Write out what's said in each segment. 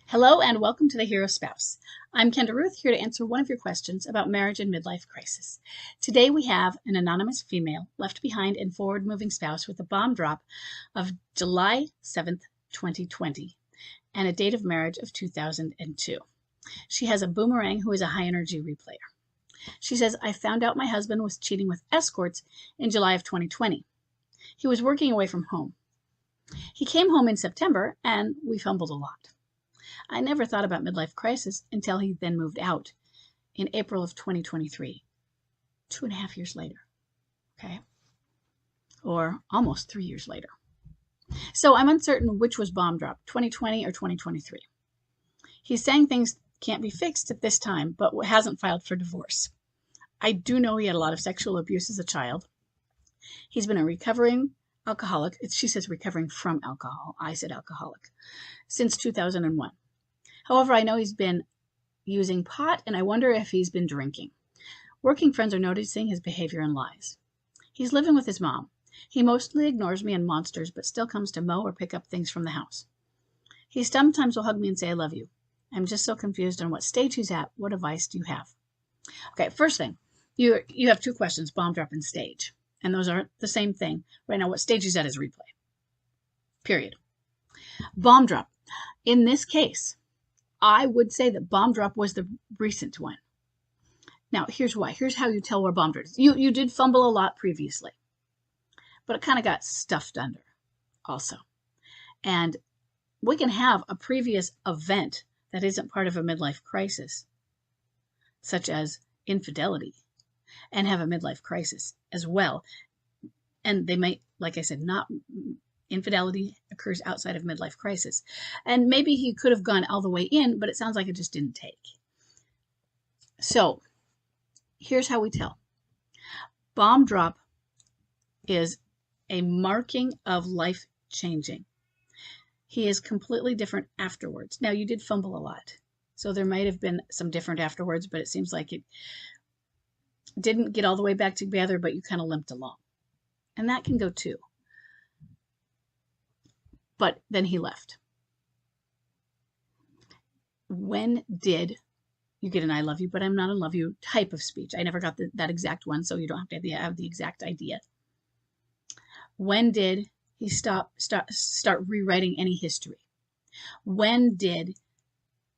Hello and welcome to the Hero Spouse. I'm Kendra Ruth, here to answer one of your questions about marriage and midlife crisis. Today we have an anonymous female left behind and forward-moving spouse with a bomb drop of July 7th, 2020, and a date of marriage of 2002. She has a boomerang who is a high-energy replayer. She says, I found out my husband was cheating with escorts in July of 2020. He was working away from home. He came home in September and we fumbled a lot. I never thought about midlife crisis until he then moved out in April of 2023, 2.5 years later, okay? Or almost 3 years later. So I'm uncertain which was bomb drop, 2020 or 2023. He's saying things can't be fixed at this time, but hasn't filed for divorce. I do know he had a lot of sexual abuse as a child. He's been a recovering alcoholic. She says recovering from alcohol. I said alcoholic. Since 2001. However, I know he's been using pot, and I wonder if he's been drinking. Working friends are noticing his behavior and lies. He's living with his mom. He mostly ignores me and monsters, but still comes to mow or pick up things from the house. He sometimes will hug me and say, I love you. I'm just so confused on what stage he's at. What advice do you have? Okay, first thing, you have two questions, bomb drop and stage. And those aren't the same thing. Right now, what stage he's at is replay. Period. Bomb drop. In this case, I would say that bomb drop was the recent one. Now, here's why. Here's how you tell where bomb drop is. You did fumble a lot previously, but it kind of got stuffed under also. And we can have a previous event that isn't part of a midlife crisis, such as infidelity, and have a midlife crisis as well. And they might, like I said, not... Infidelity occurs outside of midlife crisis. And maybe he could have gone all the way in, but it sounds like it just didn't take. So here's how we tell. Bomb drop is a marking of life changing. He is completely different afterwards. Now, you did fumble a lot, so there might have been some different afterwards, but it seems like it didn't get all the way back together, but you kind of limped along. And that can go too. But then he left. When did you get an I love you, but I'm not in love you type of speech? I never got that exact one, so you don't have to have the exact idea. When did he start rewriting any history? When did,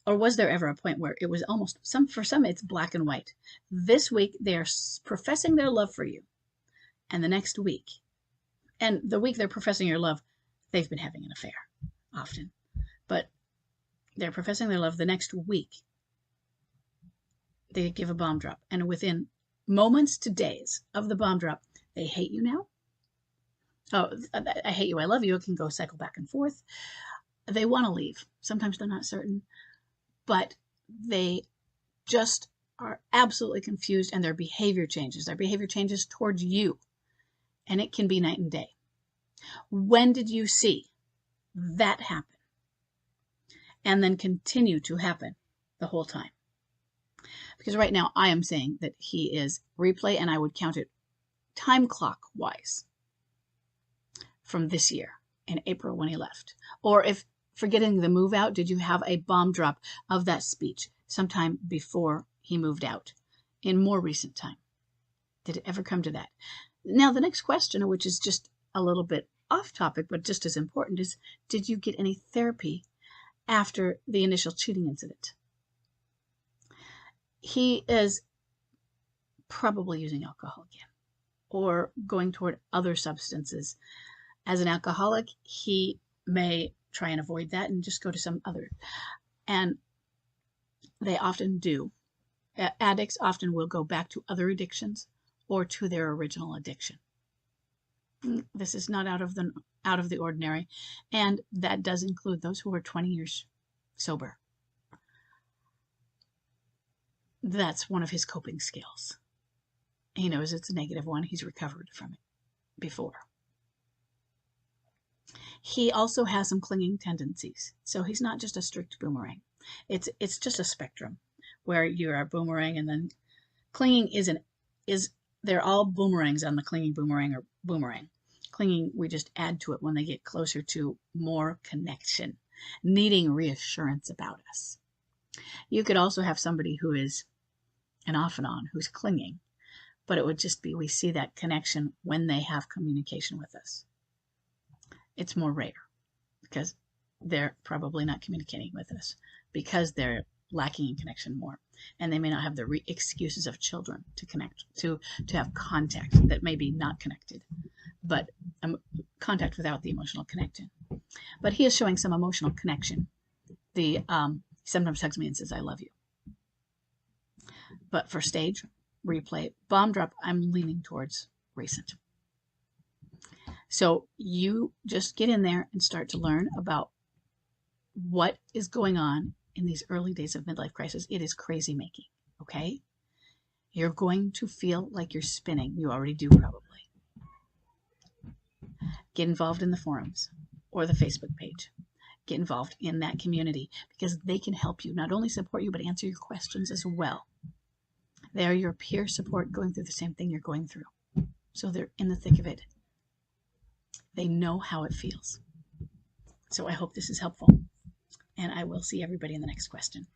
or was there ever a point where it was almost, for some it's black and white. This week they are professing their love for you. And the next week, and the week they're professing your love, they've been having an affair, often. But they're professing their love the next week. They give a bomb drop. And within moments to days of the bomb drop, they hate you now. Oh, I hate you, I love you. It can go cycle back and forth. They want to leave. Sometimes they're not certain. But they just are absolutely confused, and their behavior changes. Their behavior changes towards you. And it can be night and day. When did you see that happen? And then continue to happen the whole time? Because right now I am saying that he is replay, and I would count it time clock wise from this year in April when he left. Or if forgetting the move out, did you have a bomb drop of that speech sometime before he moved out in more recent time? Did it ever come to that? Now the next question, which is just a little bit off topic, but just as important, is did you get any therapy after the initial cheating incident? He is probably using alcohol again or going toward other substances. As an alcoholic, he may try and avoid that and just go to some other. And they often do. Addicts often will go back to other addictions or to their original addiction. This is not out of the ordinary, and that does include those who are 20 years sober. That's one of his coping skills. He knows it's a negative one. He's recovered from it before. He also has some clinging tendencies, so he's not just a strict boomerang. It's just a spectrum where you're a boomerang, and then clinging they're all boomerangs on the clinging boomerang or boomerang. Clinging, we just add to it when they get closer to more connection. needing reassurance about us. You could also have somebody who is an off and on, who's clinging, but it would just be we see that connection when they have communication with us. It's more rare because they're probably not communicating with us because they're lacking in connection more, and they may not have the excuses of children to connect, to have contact that may be not connected, but contact without the emotional connection. But he is showing some emotional connection. He sometimes hugs me and says, "I love you." But for stage, replay, bomb drop, I'm leaning towards recent. So you just get in there and start to learn about what is going on in these early days of midlife crisis. It is crazy making, okay? You're going to feel like you're spinning. You already do probably. Get involved in the forums or the Facebook page. Get involved in that community because they can help you, not only support you, but answer your questions as well. They are your peer support going through the same thing you're going through. So they're in the thick of it. They know how it feels. So I hope this is helpful. And I will see everybody in the next question.